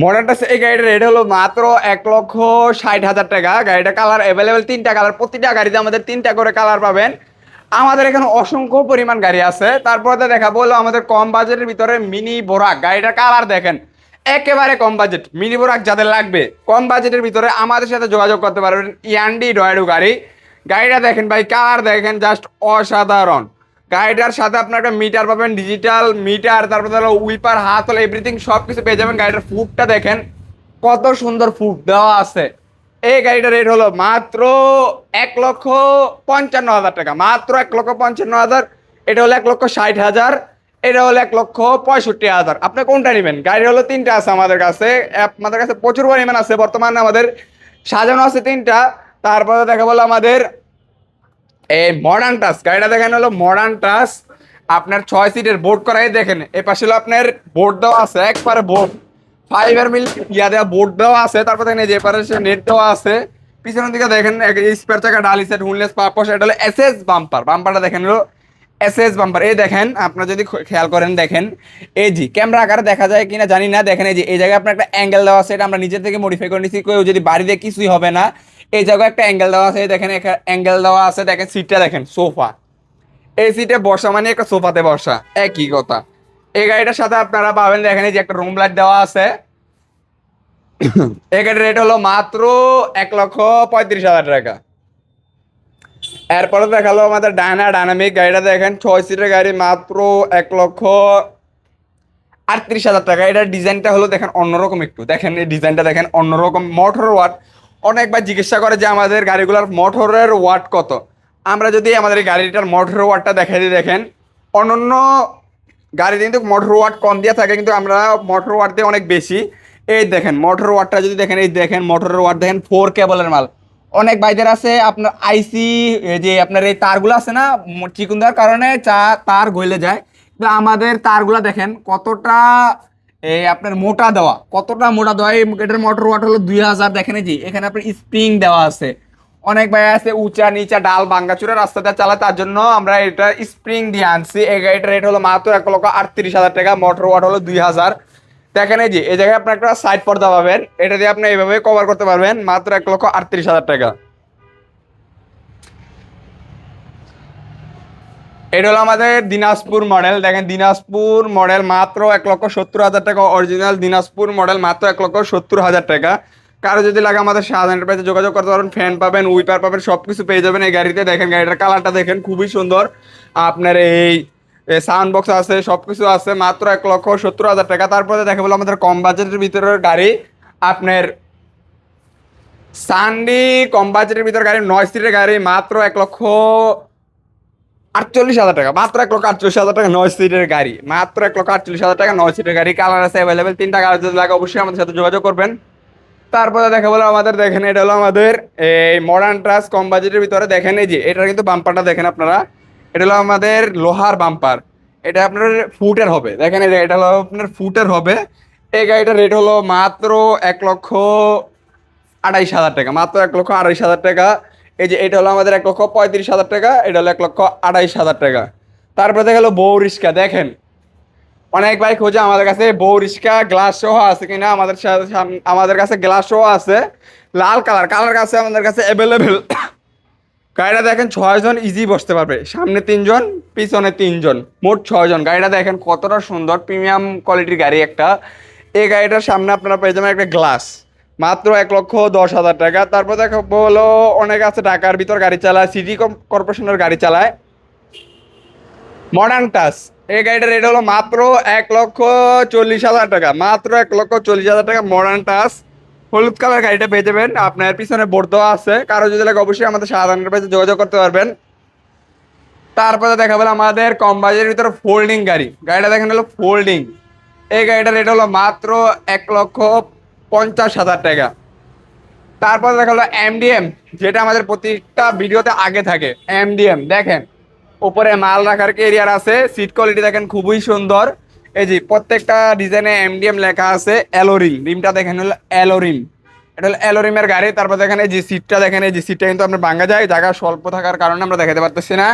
Modern touch এই গাড়িটার rate হলো মাত্র 1,60,000 টাকা। গাড়িটা কালার অ্যাভেলেবেল, তিনটা কালার, প্রতিটা গাড়িতে আমাদের তিনটা করে কালার পাবেন। আমাদের এখানে অসংখ্য পরিমাণ গাড়ি আছে। তারপরে তো দেখাবো হলো আমাদের কম বাজেটের ভিতরে মিনি বোরাক। গাড়িটার কালার দেখেন, একেবারে কম বাজেট। মিনি বোরাক যাদের লাগবে কম বাজেটের ভিতরে আমাদের সাথে যোগাযোগ করতে পারবেন। ইয়ান্ডি ডয়েডো গাড়ি। গাড়িটা দেখেন ভাই, কালার দেখেন, জাস্ট অসাধারণ। গাড়িটার সাথে আপনার একটা মিটার পাবেন, ডিজিটাল মিটার, তারপরে হলো উইপার, হাত হলো, এভরিথিং সব কিছু পেয়ে যাবেন। গাড়িটার ফুটটা দেখেন, কত সুন্দর ফুট দেওয়া আছে। এই গাড়িটার রেট হলো মাত্র 1,55,000 টাকা, মাত্র 1,55,000। এটা হলো 1,60,000। এটা হলো 1,65,000। আপনি কোনটা নেবেন? গাড়ি হলো তিনটা আছে আমাদের কাছে। আমাদের কাছে প্রচুর পরিমাণ আছে, বর্তমানে আমাদের সাজানো আছে তিনটা। তারপরে দেখা বলো আমাদের এই মডার্ন টাচ। গাড়িটা দেখেন হলো মডার্ন টাচ, আপনার 6 সিটের বোর্ড করাই দেখেন। এ পাশে হলো আপনার বোর্ড দেওয়া আছে, একবারে বোর্ড ফাইবার মিল ইয়া দেওয়া বোর্ড দেওয়া আছে। তারপর দেখেন এই যে এপারে নেট দেওয়া আছে। পিছনের দিকে দেখেন স্পেয়ার চাকা, ডালি সেট, হুইললেস পারপস। এটা হলো এসএস বাম্পার। বাম্পারটা দেখেন হলো এসএস বাম্পার। এই দেখেন, আপনারা যদি খেয়াল করেন দেখেন, এই জি ক্যামেরা আকারে দেখা যায় কিনা জানি না, দেখেন এই যে এই জায়গায় আপনার একটা অ্যাঙ্গেল দেওয়া আছে। এটা আমরা নিজে থেকে মডিফাই করে নিচ্ছি, কেউ যদি বাড়িতে কিছুই হবে না। এই জায়গায় একটা অ্যাঙ্গেল দেওয়া আছে, দেখেন অ্যাঙ্গেল দেওয়া আছে। দেখেন সিটটা দেখেন, সোফা। এই সিটে বসা মানে একটা সোফাতে বসা, একই কথা। এই গাড়িটার সাথে আপনারা পাবেন দেখেন এই যে একটা রুম লাইট দেওয়া আছে। এই গাড়ির রেট হলো মাত্র 1,35,000 টাকা। এরপরে দেখালো আমাদের ডায়নামিক। গাড়িটা দেখেন 6 সিটের গাড়ি, মাত্র 1,38,000 টাকা। এটার ডিজাইনটা হলো দেখেন অন্যরকম, একটু দেখেন এই ডিজাইনটা দেখেন অন্যরকম। মোটর ওয়াট অনেকবার জিজ্ঞাসা করে যে আমাদের গাড়িগুলোর মোটরের ওয়াট কত। আমরা যদি আমাদের এই গাড়িটার মোটর ওয়াটটা দেখাই দিই, দেখেন অন্যান্য গাড়িতে কিন্তু মোটর ওয়াট কম দিয়ে থাকে, কিন্তু আমরা মোটর ওয়াট দিয়ে অনেক বেশি। এই দেখেন মোটর ওয়াটটা যদি দেখেন, এই দেখেন মোটরের ওয়াট দেখেন, 4 কেবলের মাল। অনেক বাইদের আছে আপনার আইসি, যে আপনার এই তারগুলো আছে না, চিকুন দেওয়ার কারণে তার গলে যায়। কিন্তু আমাদের তারগুলা দেখেন কতটা এই আপনার মোটা দেওয়া, কতটা মোটা দেওয়া। এই এটার মোটর ওয়াট হলো 2,000। দেখেন এই যে এখানে আপনার স্প্রিং দেওয়া আছে। অনেক ভাই আছে উঁচা নিচা ডাল ভাঙ্গাচুরা রাস্তাতে চালায়, তার জন্য আমরা এটা স্প্রিং দিয়ে আনছি। এই গাড়িটার রেট হলো মাত্র 1,38,000 টাকা। মোটর ওয়াট হলো 2,000। দেখেন এই যে এই জায়গায় আপনার একটা সাইড পর্দা পাবেন, এটা দিয়ে আপনি এইভাবে কভার করতে পারবেন, মাত্র 1,38,000 টাকা। এটা হলো আমাদের দিনাজপুর মডেল। দেখেন দিনাজপুর মডেল, মাত্র 1,70,000 টাকা। অরিজিনাল দিনাজপুর মডেল, মাত্র 1,70,000 টাকা। কারো যদি লাগে আমাদের শাহ এন্টারপ্রাইজে যোগাযোগ করতে পারেন। ফ্যান পাবেন, উইপার পাবেন, সবকিছু পেয়ে যাবেন এই গাড়িতে। দেখেন গাড়িটার কালারটা দেখেন, খুবই সুন্দর। আপনার এই সাউন্ড বক্স আছে, সবকিছু আছে, মাত্র 1,70,000 টাকা। তারপরে দেখা বলো আমাদের কম বাজেটের ভিতরের গাড়ি, আপনার সানডি। কম বাজেটের ভিতরে গাড়ি, 9 সিটের গাড়ি, মাত্র 1,48,000 টাকা। মাত্র 1,48,000 টাকা 9 সিটের গাড়ি, মাত্র 1,48,000 টাকা 9 সিটের গাড়ি। কালার আছে অ্যাভেলেবেল, তিনটা কালার যদি লাগে অবশ্যই আমাদের সাথে যোগাযোগ করবেন। তারপরে দেখা বলো আমাদের দেখেন, এটা হলো আমাদের এই মডার্ন ট্রাস কম বাজেটের ভিতরে। দেখেন এই যে এটার কিন্তু বাম্পারটা দেখেন আপনারা, এটা হলো আমাদের লোহার বাম্পার। এটা আপনার ফুটের হবে, দেখেন এই যে এটা হলো আপনার ফুটের হবে। এই গাড়িটার রেট হলো মাত্র 1,28,000 টাকা, মাত্র 1,28,000 টাকা। এই যে এটা হলো আমাদের 1,35,000 টাকা, এটা হলো 1,28,000 টাকা। তারপরে দেখা গেলো বউ রিক্সা। দেখেন অনেক ভাই খোঁজে আমাদের কাছে বউ রিক্সা গ্লাস সহ আছে কিনা। আমাদের কাছে গ্লাস সহ আছে, লাল কালার কালার কাছে আমাদের কাছে অ্যাভেলেবেল। গাড়িটা দেখেন 6 জন ইজি বসতে পারবে, সামনে 3 জন, পিছনে 3 জন, মোট 6 জন। গাড়িটা দেখেন কতটা সুন্দর, প্রিমিয়াম কোয়ালিটির গাড়ি একটা। এই গাড়িটার সামনে আপনারা পেয়ে যাবেন একটা গ্লাস, মাত্র 1,10,000 টাকা। তারপর দেখো বলো অনেক আছে ঢাকার ভিতর গাড়ি চালায়, সিটি কর্পোরেশনের গাড়ি চালায়, মডার্ন টাচ। এই গাড়িটার রেট হলো মাত্র 1,40,000 টাকা, মাত্র 1,40,000 টাকা মডার্ন টাচ। হলুদ কালার গাড়িটা পেয়ে যাবেন, আপনার পিছনে বোর্ড দেওয়া আছে। কারো যদি লাগে অবশ্যই আমাদের সাধারণ পেজে যোগাযোগ করতে পারবেন। তারপরে দেখা গেল আমাদের কম বাজেটের ভিতরে ফোল্ডিং গাড়ি। গাড়িটা দেখেন হলো ফোল্ডিং। এই গাড়িটার রেট হলো মাত্র 1,50,000 টাকা। তারপর দেখা হলো এমডিএম, যেটা আমাদের প্রত্যেকটা ভিডিওতে আগে থাকে। এমডিএম দেখেন উপরে মাল রাখার এরিয়ার আছে, সিট কোয়ালিটি দেখেন খুবই সুন্দর। এই যে প্রত্যেকটা ডিজাইনে এমডিএম লেখা আছে। অ্যালোরিম, রিমটা দেখেন হলো অ্যালোরিম, এটা হলো অ্যালোরিমের গাড়ি। তারপর দেখেন এই যে সিটটা দেখেন, এই যে সিটটা কিন্তু আপনার ভাঙা যায়, জায়গা স্বল্প থাকার কারণে আমরা দেখাতে পারতেছি না।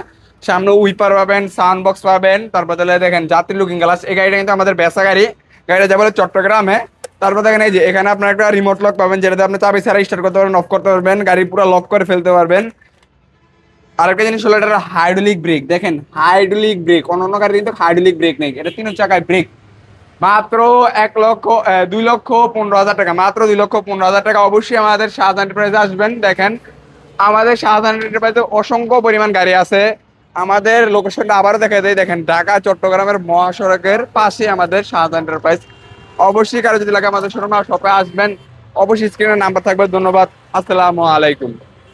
সামনে উইপার পাবেন, সাউন্ড বক্স পাবেন। তারপর তাহলে দেখেন যাত্রী লুকিং গ্লাস। এই গাড়িটা কিন্তু আমাদের বেচা গাড়ি। গাড়িটা যাবে চট্টগ্রামে। তারপর দেখেন এই যে এখানে আপনার একটা রিমোট লক পাবেন, যেটাতে আপনি চাবি ছাড়া স্টার্ট করতে পারবেন, অফ করতে পারবেন, গাড়ি পুরো লক করে ফেলতে পারবেন। আরেকটা জিনিস হলো এটা হাইড্রোলিক ব্রেক। দেখেন হাইড্রোলিক ব্রেক, অন্য গাড়ি কিন্তু হাইড্রোলিক ব্রেক নেই, এটা 3 চাকায় ব্রেক। মাত্র 2,15,000 টাকা, মাত্র 2,15,000 টাকা। অবশ্যই আমাদের শাহজাহান এন্টারপ্রাইজে আসবেন। দেখেন আমাদের শাহজাহান এন্টারপ্রাইজে অসংখ্য পরিমাণ গাড়ি আছে। আমাদের লোকেশনটা আবারও দেখা দেয়, দেখেন ঢাকা চট্টগ্রামের মহাসড়কের পাশে আমাদের শাহজাহান এন্টারপ্রাইজ। অবশ্যই কারো যদি লাগে আমাদের শোরুমে শপে আসবেন। অবশ্যই স্ক্রিনে নাম্বার থাকবে। ধন্যবাদ, আসসালামু আলাইকুম।